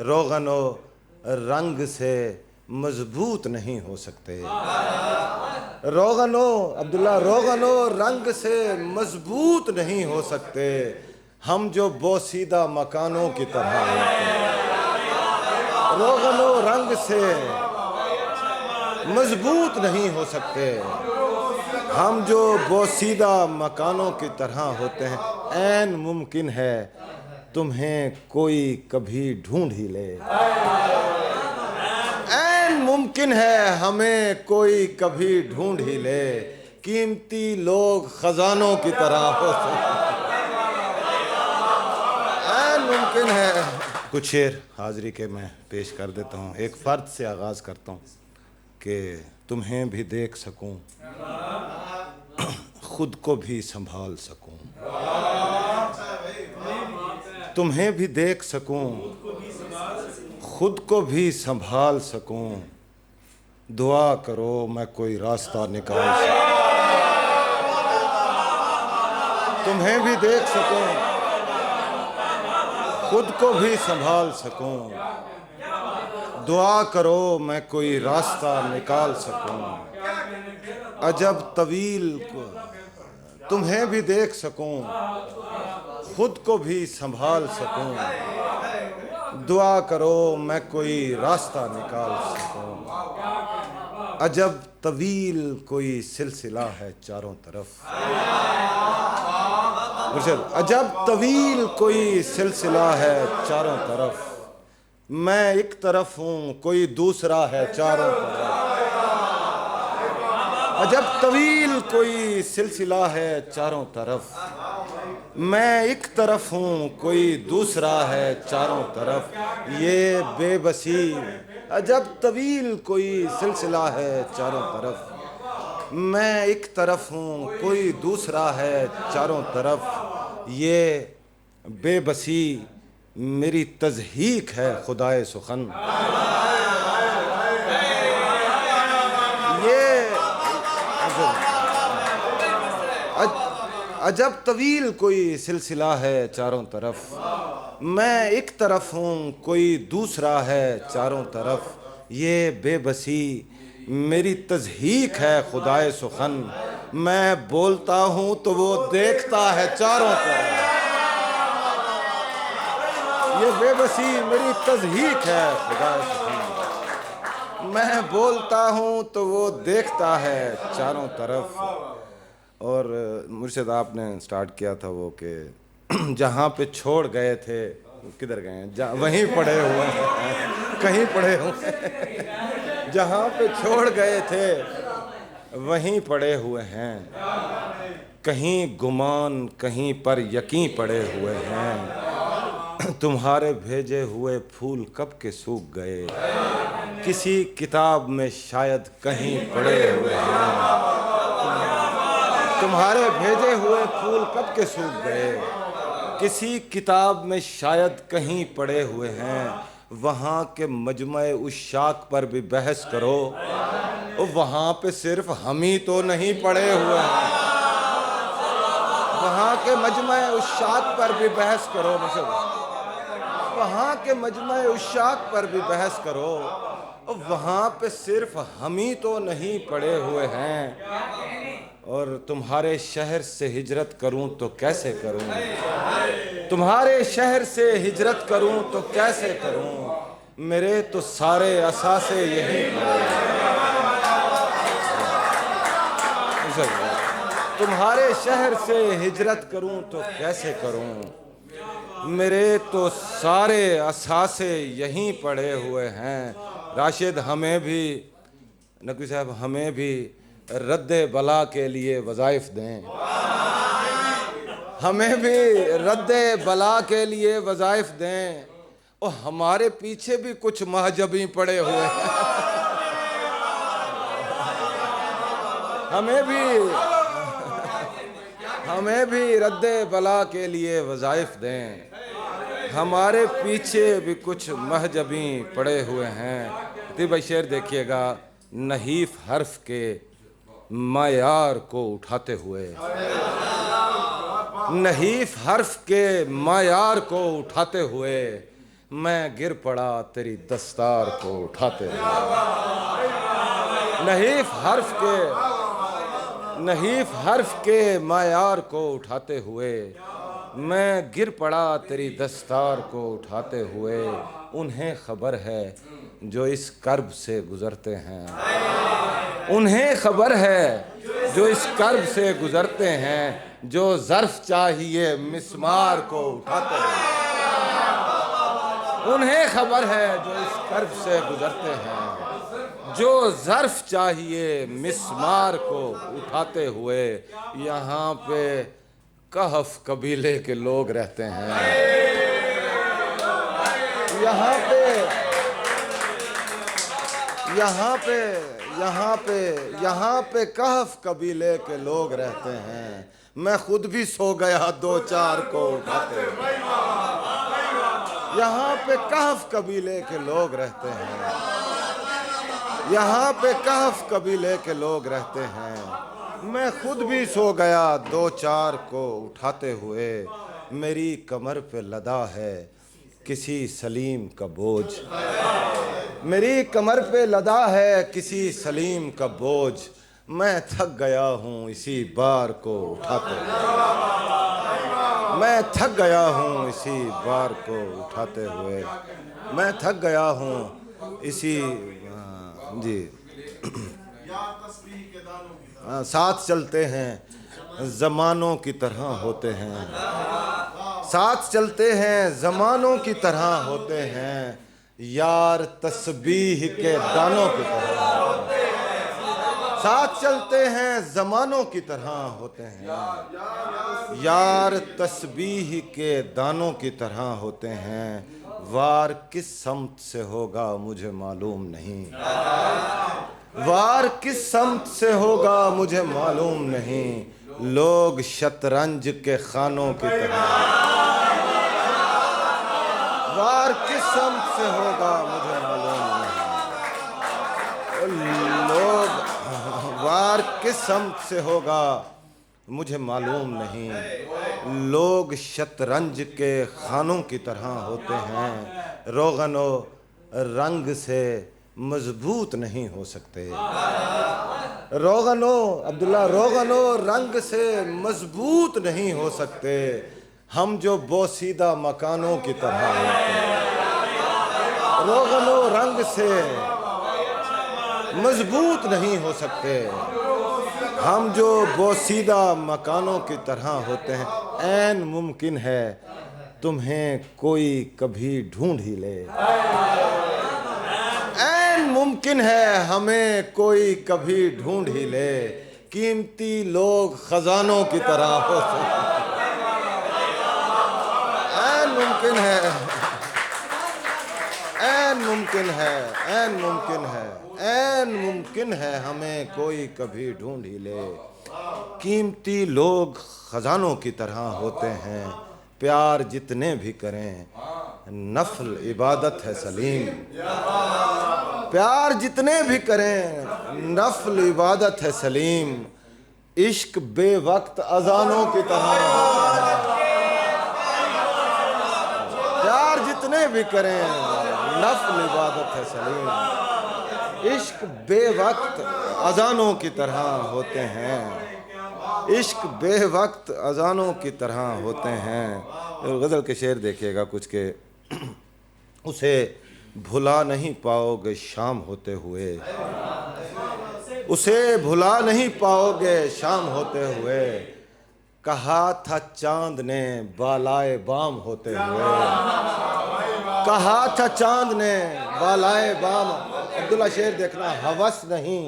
روغن و رنگ سے مضبوط نہیں ہو سکتے. روغن و عبداللہ روغن و رنگ سے مضبوط نہیں ہو سکتے ہم جو بوسیدہ مکانوں کی طرح ہوتے ہیں. روغن و رنگ سے مضبوط نہیں ہو سکتے ہم جو بوسیدہ مکانوں کی طرح ہوتے ہیں. عین ممکن ہے تمہیں کوئی کبھی ڈھونڈ ہی لے. عین ممکن ہے ہمیں کوئی کبھی ڈھونڈ ہی لے. قیمتی لوگ خزانوں کی طرح ہوتے ہیں. عین ممکن ہے. کچھ شعر حاضری کے میں پیش کر دیتا ہوں. ایک فرد سے آغاز کرتا ہوں کہ تمہیں بھی دیکھ سکوں خود کو بھی سنبھال سکوں. تمہیں بھی دیکھ سکوں خود کو بھی سنبھال سکوں. دعا کرو میں کوئی راستہ نکال سکوں. تمہیں بھی دیکھ سکوں خود کو بھی سنبھال سکوں. دعا کرو میں کوئی راستہ نکال سکوں. عجب طویل کو تمہیں بھی دیکھ سکوں خود کو بھی سنبھال سکوں. دعا کرو میں کوئی راستہ نکال سکوں. عجب طویل کوئی سلسلہ ہے چاروں طرف. عجب طویل کوئی سلسلہ ہے چاروں طرف. میں ایک طرف ہوں کوئی دوسرا ہے چاروں طرف. عجب طویل کوئی سلسلہ ہے چاروں طرف. میں ایک طرف ہوں کوئی دوسرا ہے چاروں طرف. یہ بے بسی عجب طویل کوئی سلسلہ ہے چاروں طرف. میں ایک طرف ہوں کوئی دوسرا ہے چاروں طرف. یہ بے بسی میری تضحیک ہے خدائے سخن. عجب طویل کوئی سلسلہ ہے چاروں طرف. میں ایک طرف ہوں کوئی دوسرا ہے چاروں طرف. یہ بے بسی میری تضحیک ہے خدائے سخن. میں بولتا ہوں تو وہ دیکھتا ہے چاروں طرف. یہ بے بسی میری تضحیک ہے خدائے سخن. میں بولتا ہوں تو وہ دیکھتا ہے چاروں طرف. اور مرشد آپ نے سٹارٹ کیا تھا وہ کہ جہاں پہ چھوڑ گئے تھے کدھر گئے ہیں وہیں پڑے ہوئے ہیں کہیں پڑے ہوئے ہیں. جہاں پہ چھوڑ گئے تھے وہیں پڑے ہوئے ہیں. کہیں گمان کہیں پر یقین پڑے ہوئے ہیں. تمہارے بھیجے ہوئے پھول کب کے سوکھ گئے کسی کتاب میں شاید کہیں پڑے ہوئے ہیں. تمہارے بھیجے ہوئے پھول کب کے سوکھ گئے کسی کتاب میں شاید کہیں پڑے ہوئے ہیں. وہاں کے مجمع عشاق پر بھی بحث کرو وہاں پہ صرف ہم ہی تو نہیں پڑے ہوئے ہیں. وہاں کے مجمع عشاق پر بھی بحث کرو. وہاں کے مجمع عشاق پر بھی بحث کرو وہاں پہ صرف ہم ہی تو نہیں پڑے ہوئے ہیں. اور تمہارے شہر سے ہجرت کروں تو کیسے کروں. تمہارے شہر سے ہجرت کروں تو کیسے کروں. میرے تو سارے اثاثے یہی پڑے. تمہارے شہر سے ہجرت کروں تو کیسے کروں. میرے تو سارے اثاثے یہیں پڑے ہوئے ہیں. راشد ہمیں بھی نقوی صاحب ہمیں بھی رد بلا کے لیے وظائف دیں. ہمیں بھی رد بلا کے لیے وظائف دیں. اور ہمارے پیچھے بھی کچھ مہجبی پڑے ہوئے ہیں. ہمیں بھی رد بلا کے لیے وظائف دیں. ہمارے پیچھے بھی کچھ مہجبی پڑے ہوئے ہیں. بھائی شعر دیکھیے گا. نحیف حرف کے معیار کو اٹھاتے ہوئے نحیف حرف کے معیار کو اٹھاتے ہوئے میں گر پڑا تیری دستار کو اٹھاتے ہوئے، نحیف حرف کے معیار کو اٹھاتے ہوئے، میں گر پڑا تیری دستار کو اٹھاتے ہوئے، انہیں خبر ہے جو اس کرب سے گزرتے ہیں، انہیں خبر ہے جو اس کرب سے گزرتے ہیں، جو ظرف چاہیے مسمار کو اٹھاتے ہیں، انہیں خبر ہے جو اس کرب سے گزرتے ہیں، جو ظرف چاہیے مسمار کو اٹھاتے ہوئے۔ یہاں پہ کہف قبیلے کے لوگ رہتے ہیں، یہاں پہ کہف قبیلے کے لوگ رہتے ہیں، میں خود بھی سو گیا دو چار کو اٹھاتے ہوئے۔ یہاں پہ کہف قبیلے کے لوگ رہتے ہیں، یہاں پہ کہف قبیلے کے لوگ رہتے ہیں، میں خود بھی سو گیا دو چار کو اٹھاتے ہوئے۔ میری کمر پہ لدا ہے کسی سلیم کا بوجھ، میری کمر پہ لدا ہے کسی سلیم کا بوجھ، میں تھک گیا ہوں اسی بار کو اٹھاتے ہوئے، میں تھک گیا ہوں اسی بار کو اٹھاتے ہوئے، میں تھک گیا ہوں اسی جی ساتھ چلتے ہیں زمانوں کی طرح ہوتے ہیں، ساتھ چلتے ہیں زمانوں کی طرح ہوتے ہیں، یار تسبیح کے دانوں کی طرح، ساتھ چلتے ہیں زمانوں کی طرح ہوتے ہیں، یار تسبیح کے دانوں کی طرح ہوتے ہیں، وار کس سمت سے ہوگا مجھے معلوم نہیں، وار کس سمت سے ہوگا مجھے معلوم نہیں، لوگ شطرنج کے خانوں کی طرح، وار کس سمت سے ہوگا مجھے معلوم نہیں، لوگ وار کس سمت سے ہوگا مجھے معلوم نہیں، لوگ شطرنج کے خانوں کی طرح ہوتے ہیں، روغن و رنگ سے مضبوط نہیں ہو سکتے، روغن و رنگ سے مضبوط نہیں ہو سکتے، ہم جو بوسیدہ مکانوں کی طرح ہوتے ہیں، روغن و رنگ سے مضبوط نہیں ہو سکتے، ہم جو بوسیدہ مکانوں کی طرح ہوتے ہیں، عین ممکن ہے تمہیں کوئی کبھی ڈھونڈ ہی لے، عین ممکن ہے ہمیں کوئی کبھی ڈھونڈ ہی لے، قیمتی لوگ خزانوں کی طرح ہوتے ہیں، عین ممکن ہے، عین ممکن ہے، عین ممکن ہے، عین ممکن ہے ہمیں کوئی کبھی ڈھونڈ ہی لے، قیمتی لوگ خزانوں کی طرح ہوتے ہیں، پیار جتنے بھی کریں نفل عبادت ہے سلیم، پیار جتنے بھی کریں نفل عبادت ہے سلیم، عشق بے وقت اذانوں کی طرح ہوتا ہے، پیار جتنے بھی کریں نفل عبادت ہے سلیم، عشق بے وقت اذانوں کی طرح ہوتے ہیں، عشق بے وقت اذانوں کی طرح ہوتے ہیں۔ غزل کے شعر دیکھیے گا کچھ کہ اسے بھلا نہیں پاؤ گے شام ہوتے ہوئے، اسے بھلا نہیں پاؤ گے شام ہوتے ہوئے، کہا تھا چاند نے بالائے بام ہوتے ہوئے، کہا تھا چاند نے بالائے بام، عبداللہ شعر دیکھنا، ہوس نہیں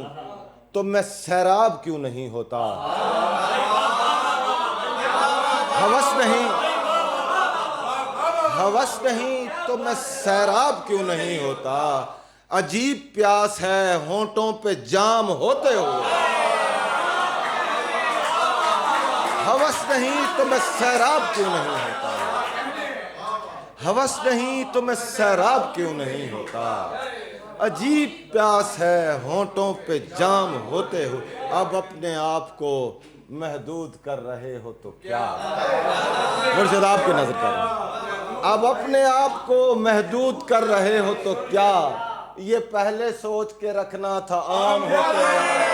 تو میں سیراب کیوں نہیں ہوتا، ہوس نہیں، ہوس نہیں تو میں سیراب کیوں نہیں ہوتا، عجیب پیاس ہے ہونٹوں پہ جام ہوتے ہوئے، ہوس نہیں تو میں سیراب کیوں نہیں ہوتا، ہوس نہیں تو میں سیراب کیوں نہیں ہوتا، عجیب پیاس ہے ہونٹوں پہ جام ہوتے ہوئے، اب اپنے آپ کو محدود کر رہے ہو تو کیا، مرشد آپ کی نظر کر رہے ہیں، اب اپنے آپ کو محدود کر رہے ہو تو کیا، یہ پہلے سوچ کے رکھنا تھا عام ہوتے ہیں۔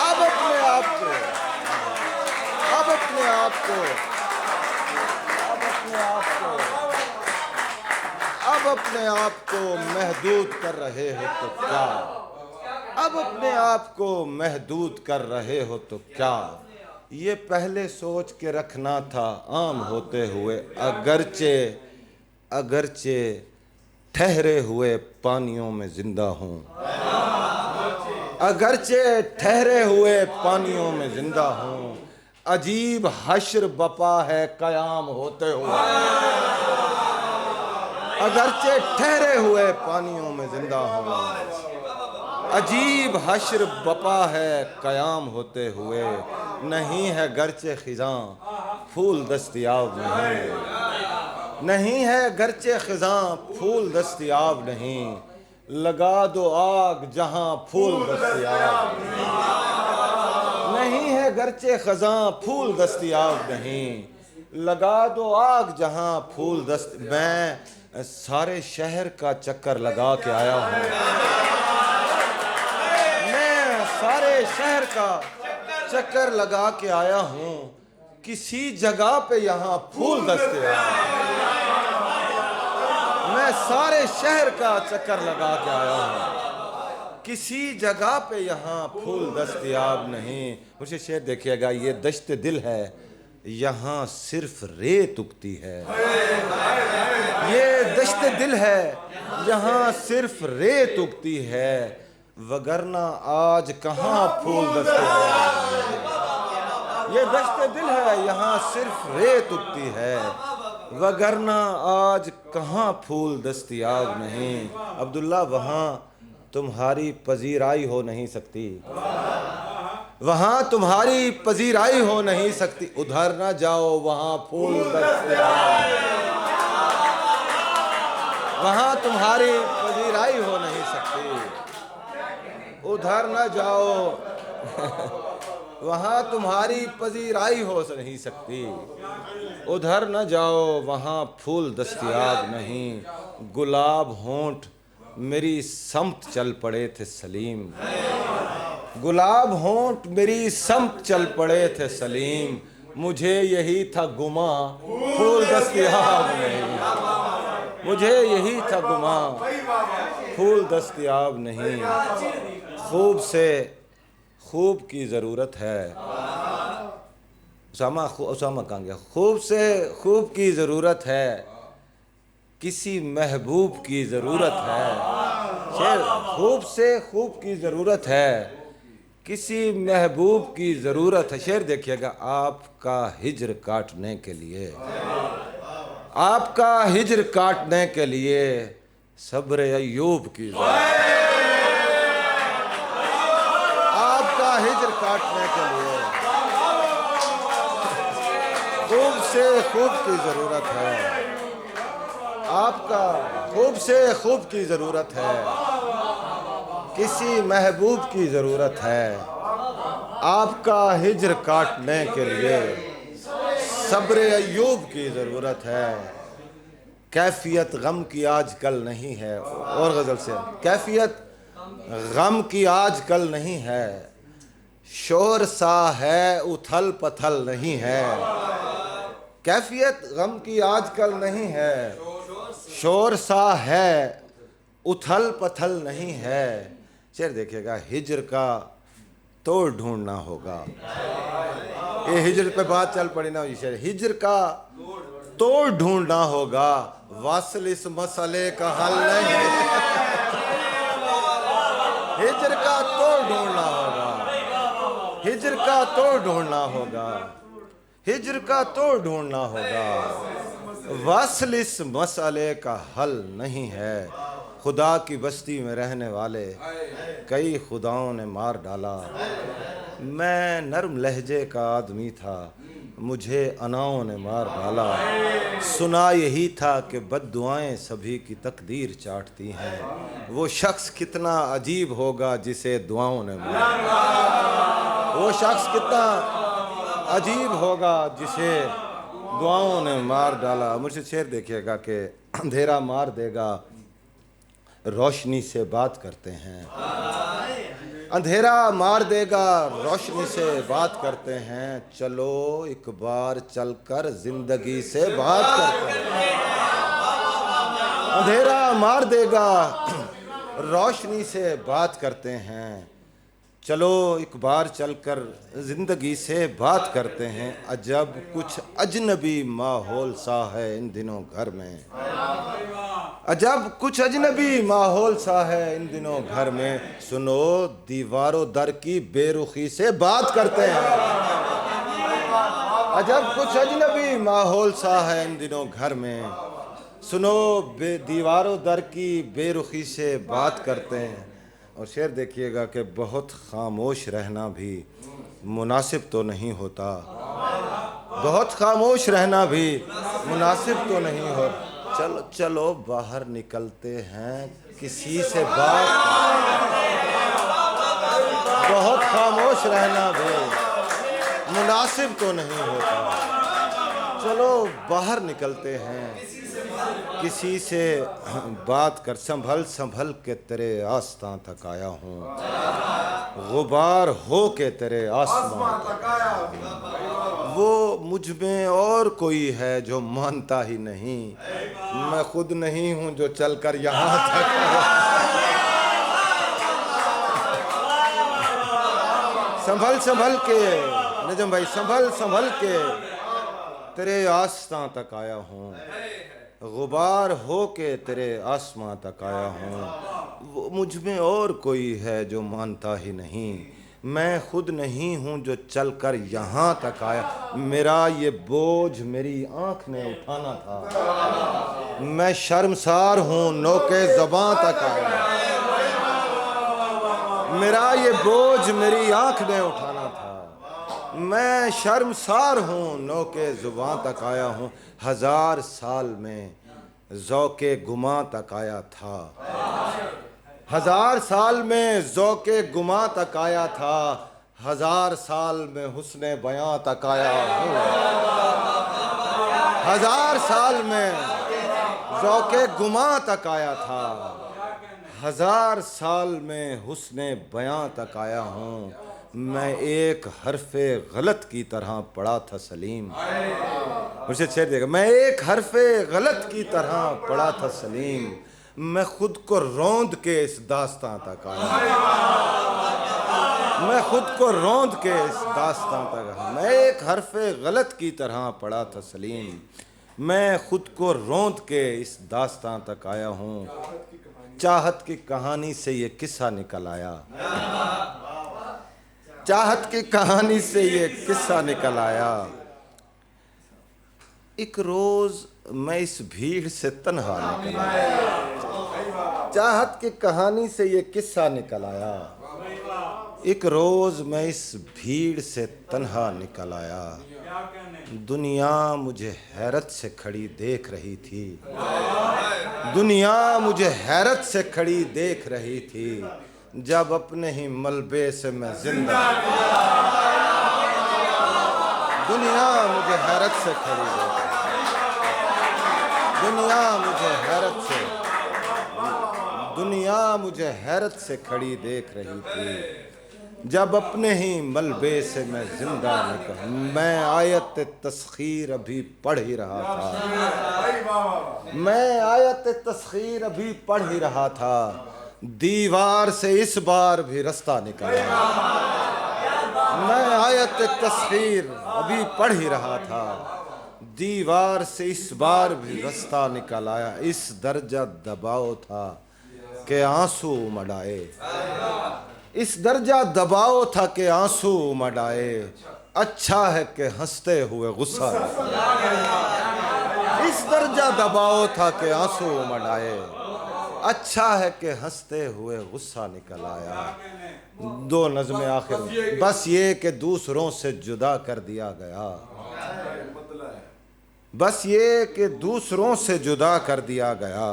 اب اپنے آپ کو اب اپنے آپ کو اب اپنے آپ کو اب اپنے آپ کو محدود کر رہے ہو تو کیا، اب اپنے آپ کو محدود کر رہے ہو تو کیا، یہ پہلے سوچ کے رکھنا تھا عام ہوتے ہوئے، اگرچہ ٹھہرے ہوئے پانیوں میں زندہ ہوں، اگرچہ ٹھہرے ہوئے پانیوں میں زندہ ہوں، عجیب حشر بپا ہے قیام ہوتے ہوئے، اگرچہ ٹھہرے ہوئے پانیوں میں زندہ ہوں، عجیب حشر بپا ہے قیام ہوتے ہوئے، نہیں ہے گرچہ خزاں پھول دستیاب نہیں ہے گرچہ خزاں پھول دستیاب نہیں، لگا دو آگ جہاں پھول دستیاب نہیں ہے گرچہ خزاں پھول دستیاب نہیں، لگا دو آگ جہاں پھول میں سارے شہر کا چکر لگا کے آیا ہوں، میں سارے شہر کا چکر لگا کے آیا ہوں، کسی جگہ پہ یہاں پھول دستیاب میں سارے شہر کا چکر لگا کے آیا ہوں، کسی جگہ پہ یہاں پھول دستیاب نہیں۔ مجھے شعر دیکھیے گا، یہ دشت دل ہے یہاں صرف ریت اگتی ہے، یہ دشت دل ہے یہاں صرف ریت اگتی ہے، وگرنہ آج کہاں پھول دستیاب یہ دشت دل ہے یہاں صرف ریت اگتی ہے، وگرنہ آج کہاں پھول دستیاب نہیں۔ عبداللہ وہاں تمہاری پذیرائی ہو نہیں سکتی، وہاں تمہاری پذیرائی ہو نہیں سکتی، ادھر نہ جاؤ وہاں پھول دستیاب وہاں تمہاری پذیرائی ہو نہیں سکتی، ادھر نہ جاؤ وہاں تمہاری پذیرائی ہو نہیں سکتی، ادھر نہ جاؤ وہاں پھول دستیاب نہیں، گلاب ہونٹ میری سمت چل پڑے تھے سلیم، گلاب ہونٹ میری سمت چل پڑے تھے سلیم، مجھے یہی تھا گماں پھول دستیاب نہیں، مجھے یہی تھا گماں پھول دستیاب نہیں، خوب سے خوب کی ضرورت ہے، اسامہ کہاں گیا، خوب سے خوب کی ضرورت ہے، کسی محبوب کی ضرورت ہے، شعر خوب سے خوب کی ضرورت ہے، کسی محبوب کی ضرورت ہے۔ شعر دیکھیے گا، آپ کا ہجر کاٹنے کے لیے، آپ کا ہجر کاٹنے کے لیے صبر ایوب کی ضرورت ہے، آپ کا ہجر کاٹنے کے لیے خوب سے خوب کی ضرورت ہے، آپ کا خوب سے خوب کی ضرورت ہے، کسی محبوب کی ضرورت ہے، آپ کا ہجر کاٹنے کے لیے صبر ایوب کی ضرورت ہے، کیفیت غم کی آج کل نہیں ہے، اور غزل سے، کیفیت غم کی آج کل نہیں ہے، شور سا ہے اتھل پتھل نہیں ہے، کیفیت غم کی آج کل نہیں ہے، شور سا ہے اتھل پتھل نہیں ہے۔ شعر دیکھیے گا، ہجر کا توڑ ڈھونڈنا ہوگا، یہ ہجر پہ بات چل پڑی نا، یہ شعر، ہجر کا توڑ ڈھونڈنا ہوگا، واصل اس مسئلے کا حل نہیں، ہجر کا توڑ ڈھونڈنا ہوگا، ہجر کا توڑ ڈھونڈنا ہوگا، ہجر کا توڑ ڈھونڈنا ہوگا، واصل اس مسئلے کا حل نہیں ہے، خدا کی بستی میں رہنے والے کئی خداؤں نے مار ڈالا، میں نرم لہجے کا آدمی تھا، مجھے اناؤں نے مار ڈالا، سنا یہی تھا کہ بد دعائیں سبھی کی تقدیر چاٹتی ہیں، وہ شخص کتنا عجیب ہوگا جسے دعاؤں نے مار ڈالا، وہ شخص کتنا عجیب ہوگا جسے دعاؤں نے مار ڈالا. مرشد شعر دیکھیے گا کہ اندھیرا مار دے گا روشنی سے بات کرتے ہیں. اندھیرا مار دے گا روشنی سے بات کرتے ہیں. چلو ایک بار چل کر زندگی سے بات کرتے ہیں. اندھیرا مار دے گا روشنی سے بات کرتے ہیں. چلو ایک بار چل کر زندگی سے بات کرتے ہیں. عجب کچھ اجنبی ماحول سا ہے ان دنوں گھر میں. عجب کچھ اجنبی ماحول سا ہے ان دنوں گھر میں. سنو دیوار و در کی بے رخی سے بات کرتے ہیں. عجب کچھ اجنبی ماحول سا ہے ان دنوں گھر میں. سنو دیوار و در کی بے رخی سے بات کرتے ہیں. اور شعر دیکھیے گا کہ بہت خاموش رہنا بھی مناسب تو نہیں ہوتا. بہت خاموش رہنا بھی مناسب تو نہیں ہوتا. چلو چلو باہر نکلتے ہیں کسی سے بات. بہت خاموش رہنا بھی مناسب تو نہیں ہوتا. چلو باہر نکلتے ہیں کسی سے بات کر. سنبھل سنبھل کے تیرے آستاں تک آیا ہوں. غبار ہو کے تیرے آسمان تک آیا ہوں. وہ مجھ میں اور کوئی ہے جو مانتا ہی نہیں. میں خود نہیں ہوں جو چل کر یہاں تک آیا. سنبھل سنبھل کے نجم بھائی سنبھل سنبھل کے تیرے آستاں تک آیا ہوں. غبار ہو کے تیرے آسمان تک آیا ہوں. وہ مجھ میں اور کوئی ہے جو مانتا ہی نہیں. میں خود نہیں ہوں جو چل کر یہاں تک آیا. میرا یہ بوجھ میری آنکھ نے اٹھانا تھا. میں شرمسار ہوں نوکے زباں تک آیا. میرا یہ بوجھ میری آنکھ نے اٹھانا تھا. میں شرمسار ہوں نوکے زباں تک آیا ہوں. 1000 سال میں ذوق گماں تک آیا تھا. 1000 سال میں ذوق گماں تک آیا تھا. 1000 سال میں حسن بیاں تک آیا ہوں. 1000 سال میں ذوق گماں تک آیا تھا. 1000 سال میں حسن بیاں تک آیا ہوں. میں ایک حرف غلط کی طرح پڑھا تھا سلیم. مجھے شعر دے گا. میں ایک حرف غلط کی طرح پڑھا تھا سلیم. میں خود کو روند کے اس داستان تک آیا. میں خود کو روند کے اس داستان تک آیا. میں ایک حرف غلط کی طرح پڑھا تھا سلیم. میں خود کو روند کے اس داستان تک آیا ہوں. چاہت کی کہانی سے یہ قصہ نکل آیا. چاہت کی کہانی سے یہ قصہ نکل آیا. ایک روز میں اس بھیڑ سے تنہا نکل آیا. چاہت کی کہانی سے یہ قصہ نکل آیا. ایک روز میں اس بھیڑ سے تنہا نکل آیا. دنیا مجھے حیرت سے کھڑی دیکھ رہی تھی. دنیا مجھے حیرت سے کھڑی دیکھ رہی تھی. جب اپنے ہی ملبے سے میں زندہ. دنیا مجھے حیرت سے کھڑی دیکھ رہی تھی. دنیا مجھے حیرت سے دنیا مجھے حیرت سے کھڑی دیکھ رہی تھی. جب اپنے ہی ملبے سے میں زندہ نکلا. میں آیت تسخیر ابھی پڑھ ہی رہا تھا. میں آیت تسخیر ابھی پڑھ ہی رہا تھا. دیوار سے اس بار بھی رستہ نکلا. میں آیت تسخیر ابھی پڑھ ہی رہا تھا. دیوار سے اس بار بھی رستہ نکل آیا. اس درجہ دباؤ تھا کہ آنسو امڈ آئے. اس درجہ دباؤ تھا کہ آنسو امڈ آئے. اچھا ہے کہ ہنستے ہوئے غصہ نکلا. اس درجہ دباؤ تھا کہ آنسو امڈ آئے. اچھا ہے کہ ہنستے ہوئے غصہ نکل آیا. 2 نظمیں آخر میں. بس یہ کہ دوسروں سے جدا کر دیا گیا. بس یہ کہ دوسروں سے جدا کر دیا گیا.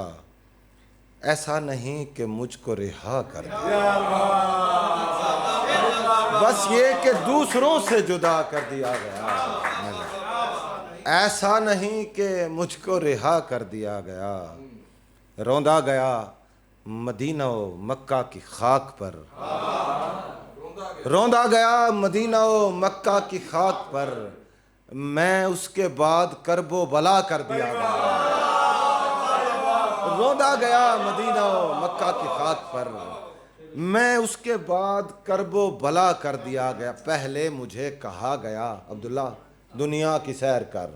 ایسا نہیں کہ مجھ کو رہا کر دیا. بس یہ کہ دوسروں سے جدا کر دیا گیا، ایسا نہیں کہ مجھ کو رہا کر دیا گیا، روندا گیا مدینہ و مکہ کی خاک پر، روندا گیا مدینہ و مکہ کی خاک پر، میں اس کے بعد کرب و بلا کر دیا گیا، روندا گیا مدینہ و مکہ کی خاک پر، میں اس کے بعد کرب و بلا کر دیا گیا، پہلے مجھے کہا گیا عبداللہ دنیا کی سیر کر،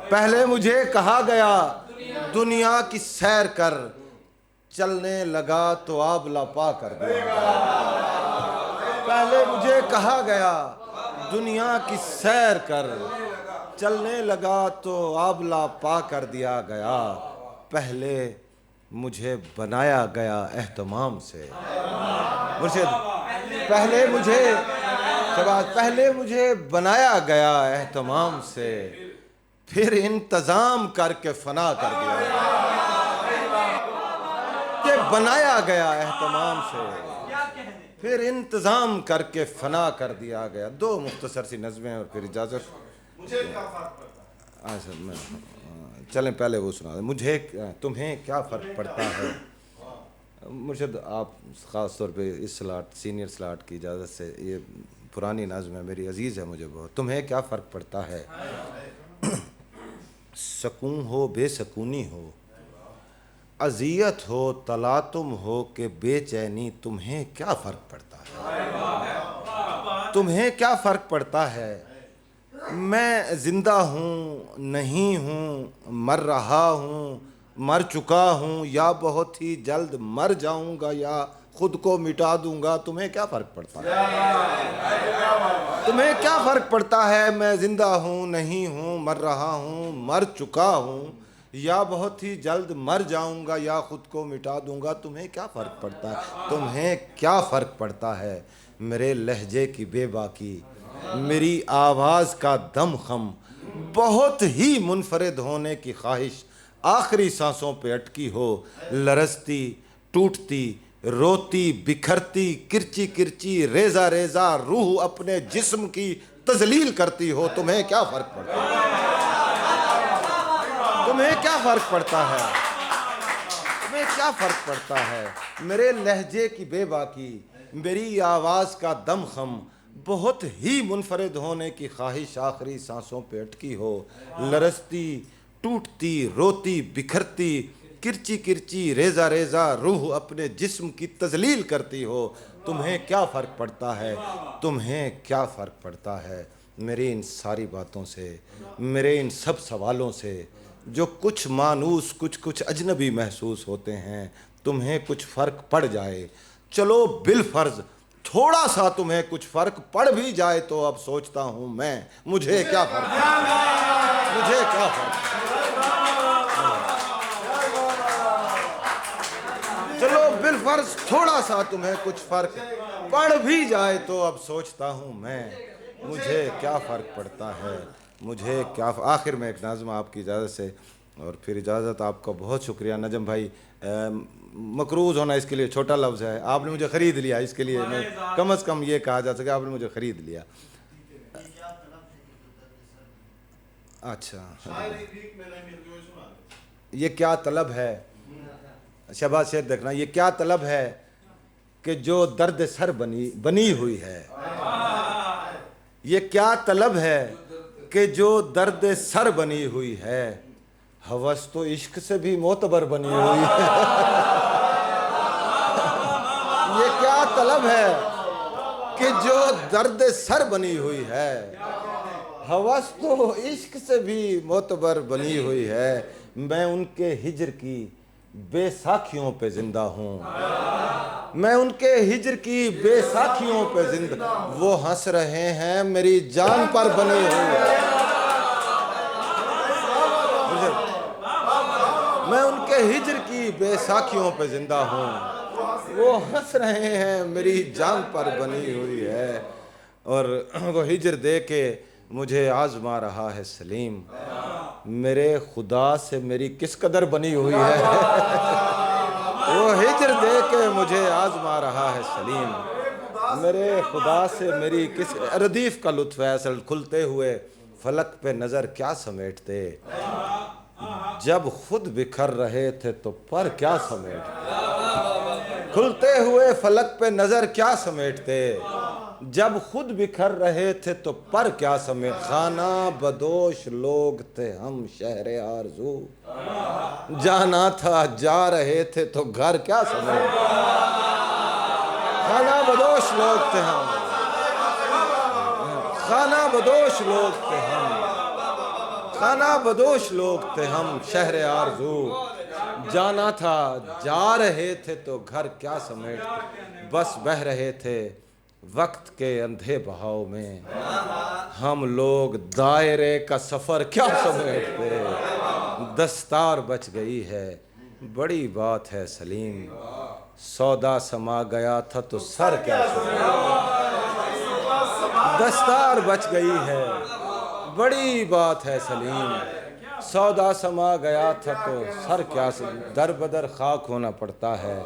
پہلے مجھے کہا گیا دنیا کی سیر کر، چلنے لگا تو آبلہ پا کر دیا گیا، پہلے مجھے کہا گیا دنیا کی سیر کر، چلنے لگا تو آبلہ پا کر دیا گیا، پہلے مجھے بنایا گیا اہتمام سے، مرشد پہلے مجھے بنایا گیا اہتمام سے، پھر انتظام کر کے فنا کر دیا گیا، کہ بنایا گیا اہتمام سے، پھر انتظام کر کے فنا کر دیا گیا۔ دو مختصر سی نظمیں اور پھر اجازت، چلیں پہلے وہ سنا دیں، تمہیں کیا فرق پڑتا ہے۔ مرشد آپ خاص طور پہ اس سلاٹ سینئر سلاٹ کی اجازت سے، یہ پرانی نظم ہے میری، عزیز ہے مجھے بہت، تمہیں کیا فرق پڑتا ہے، سکون ہو بے سکونی ہو، اذیت ہو تلاطم ہو کہ بے چینی، تمہیں کیا فرق پڑتا ہے، تمہیں کیا فرق پڑتا ہے، میں زندہ ہوں نہیں ہوں، مر رہا ہوں مر چکا ہوں، یا بہت ہی جلد مر جاؤں گا یا خود کو مٹا دوں گا، تمہیں کیا فرق پڑتا ہے، تمہیں کیا فرق پڑتا ہے، میں زندہ ہوں نہیں ہوں، مر رہا ہوں مر چکا ہوں، یا بہت ہی جلد مر جاؤں گا یا خود کو مٹا دوں گا، تمہیں کیا فرق پڑتا ہے، تمہیں کیا فرق پڑتا ہے، میرے لہجے کی بے باکی، میری آواز کا دم خم، بہت ہی منفرد ہونے کی خواہش، آخری سانسوں پہ اٹکی ہو، لرزتی ٹوٹتی روتی بکھرتی کرچی کرچی ریزہ ریزہ روح اپنے جسم کی تذلیل کرتی ہو، تمہیں کیا فرق پڑتا ہے، تمہیں کیا فرق پڑتا ہے، تمہیں کیا فرق پڑتا ہے، میرے لہجے کی بے باکی، میری آواز کا دم خم، بہت ہی منفرد ہونے کی خواہش، آخری سانسوں پہ اٹکی ہو، لرزتی ٹوٹتی روتی بکھرتی کرچی کرچی ریزہ ریزہ روح اپنے جسم کی تذلیل کرتی ہو، تمہیں کیا فرق پڑتا ہے، تمہیں کیا فرق پڑتا ہے، میری ان ساری باتوں سے، میرے ان سب سوالوں سے جو کچھ مانوس کچھ اجنبی محسوس ہوتے ہیں، تمہیں کچھ فرق پڑ جائے، چلو بالفرض تھوڑا سا تمہیں کچھ فرق پڑ بھی جائے تو اب سوچتا ہوں میں، مجھے کیا فرق پڑتا ہے، مجھے کیا فرق، چلو بالفرض تھوڑا سا تمہیں کچھ فرق پڑ بھی جائے تو اب سوچتا ہوں میں، مجھے کیا فرق پڑتا ہے، مجھے کیا آخر میں ایک نظم آپ کی اجازت سے، اور پھر اجازت آپ کا بہت شکریہ نجم بھائی، مقروض ہونا اس کے لیے چھوٹا لفظ ہے، آپ نے مجھے خرید لیا، اس کے لیے میں کم از کم یہ کہا جا سکے آپ نے مجھے خرید لیا۔ اچھا یہ کیا طلب ہے، شہباز شیخ دیکھنا، یہ کیا طلب ہے کہ جو درد سر بنی ہوئی ہے، یہ کیا طلب ہے کہ جو درد سر بنی ہوئی ہے، ہوس تو عشق سے بھی معتبر بنی ہوئی ہے، یہ کیا طلب ہے کہ جو درد سر بنی ہوئی ہے، ہوس تو عشق سے بھی معتبر بنی ہوئی ہے، میں ان کے ہجر کی بے ساکھیوں پہ زندہ ہوں، میں ان کے ہجر کی بے ساکھیوں پہ زندہ، وہ ہنس رہے ہیں میری جان پر بنی ہوئی ہے، میں ان کے ہجر کی بے ساکھیوں پہ زندہ ہوں، وہ ہنس رہے ہیں میری جان پر بنی ہوئی ہے، اور وہ ہجر دے کے مجھے آزما رہا ہے سلیم، میرے خدا سے میری کس قدر بنی ہوئی ہے، وہ ہجر دے کے مجھے آزما رہا ہے سلیم، میرے خدا سے میری کس ردیف کا لطف ہے اصل کھلتے ہوئے فلک پہ نظر کیا سمیٹتے جب خود بکھر رہے تھے تو پر کیا سمیٹتے کھلتے ہوئے فلک پہ نظر کیا سمیٹتے جب خود بکھر رہے تھے تو پر کیا سمیٹ خانہ بدوش لوگ تھے ہم شہر آرزو جانا تھا جا رہے تھے تو گھر کیا سمیٹ خانہ بدوش لوگ تھے ہم خانہ بدوش لوگ تھے ہم خانہ بدوش لوگ تھے ہم شہر آرزو جانا تھا جا رہے تھے تو گھر کیا سمیٹتے بس بہ رہے تھے وقت کے اندھے بہاؤ میں ہم لوگ دائرے کا سفر کیا سمیٹتے دستار بچ گئی ہے بڑی بات ہے سلیم سودا سما گیا تھا تو سر کیا سمیٹتے دستار بچ گئی ہے بڑی بات ہے سلیم سودا سما گیا تھا تو سر کیا در بدر خاک ہونا پڑتا ہے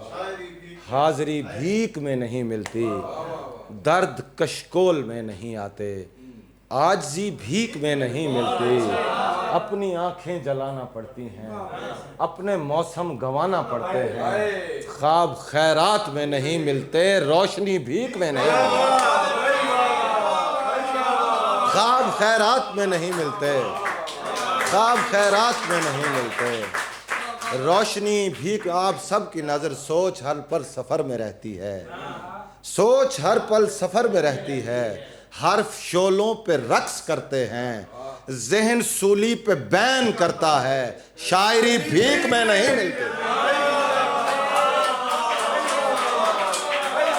حاضری بھیک میں نہیں ملتی درد کشکول میں نہیں آتے عاجزی بھیک میں نہیں ملتی اپنی آنکھیں جلانا پڑتی ہیں اپنے موسم گنوانا پڑتے ہیں خواب خیرات میں نہیں ملتے روشنی بھیک میں نہیں ملتی خواب خیرات میں نہیں ملتے خواب خیرات میں نہیں ملتے روشنی بھیک آپ سب کی نظر سوچ ہر پل سفر میں رہتی ہے سوچ ہر پل سفر میں رہتی ہے حرف شولوں پہ رقص کرتے ہیں ذہن سولی پہ بین کرتا ہے شاعری بھیک میں نہیں ملتی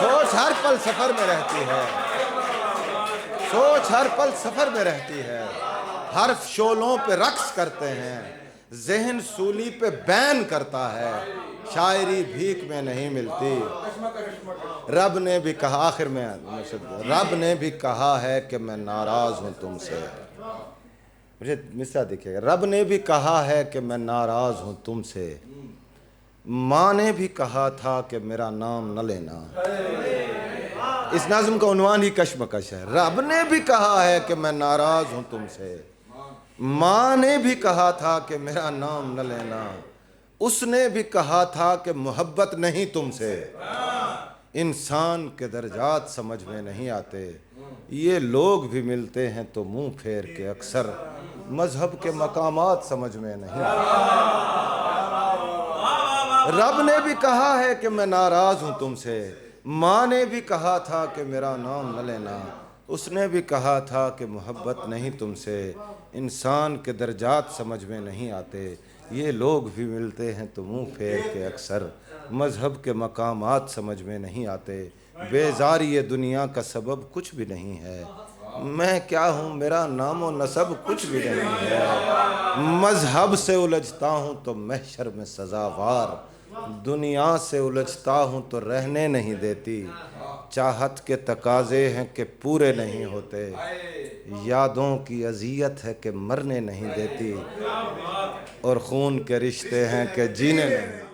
سوچ ہر پل سفر میں رہتی ہے سوچ ہر پل سفر میں رہتی ہے حرف شولوں پہ رقص کرتے ہیں ذہن سولی پہ بین کرتا ہے شاعری بھیک میں نہیں ملتی رب نے بھی کہا آخر میں رب نے بھی کہا ہے کہ میں ناراض ہوں تم سے مجھے مصرع دیکھیے گا رب نے بھی کہا ہے کہ میں ناراض ہوں تم سے ماں نے بھی کہا تھا کہ میرا نام نہ لینا اس نظم کا عنوان ہی کشمکش ہے رب نے بھی کہا ہے کہ میں ناراض ہوں تم سے ماں نے بھی کہا تھا کہ میرا نام نہ لینا اس نے بھی کہا تھا کہ محبت نہیں تم سے انسان کے درجات سمجھ میں نہیں آتے یہ لوگ بھی ملتے ہیں تو منہ پھیر کے اکثر مذہب کے مقامات سمجھ میں نہیں آتے رب نے بھی کہا ہے کہ میں ناراض ہوں تم سے ماں نے بھی کہا تھا کہ میرا نام نہ لینا اس نے بھی کہا تھا کہ محبت نہیں تم سے انسان کے درجات سمجھ میں نہیں آتے یہ لوگ بھی ملتے ہیں تو منہ پھیر کے اکثر مذہب کے مقامات سمجھ میں نہیں آتے بیزاری یہ دنیا کا سبب کچھ بھی نہیں ہے میں کیا ہوں میرا نام و نسب کچھ بھی نہیں ہے مذہب سے الجھتا ہوں تو محشر میں سزاوار دنیا سے الجھتا ہوں تو رہنے نہیں دیتی چاہت کے تقاضے ہیں کہ پورے نہیں ہوتے یادوں کی اذیت ہے کہ مرنے نہیں دیتی اور خون کے رشتے ہیں کہ جینے نہیں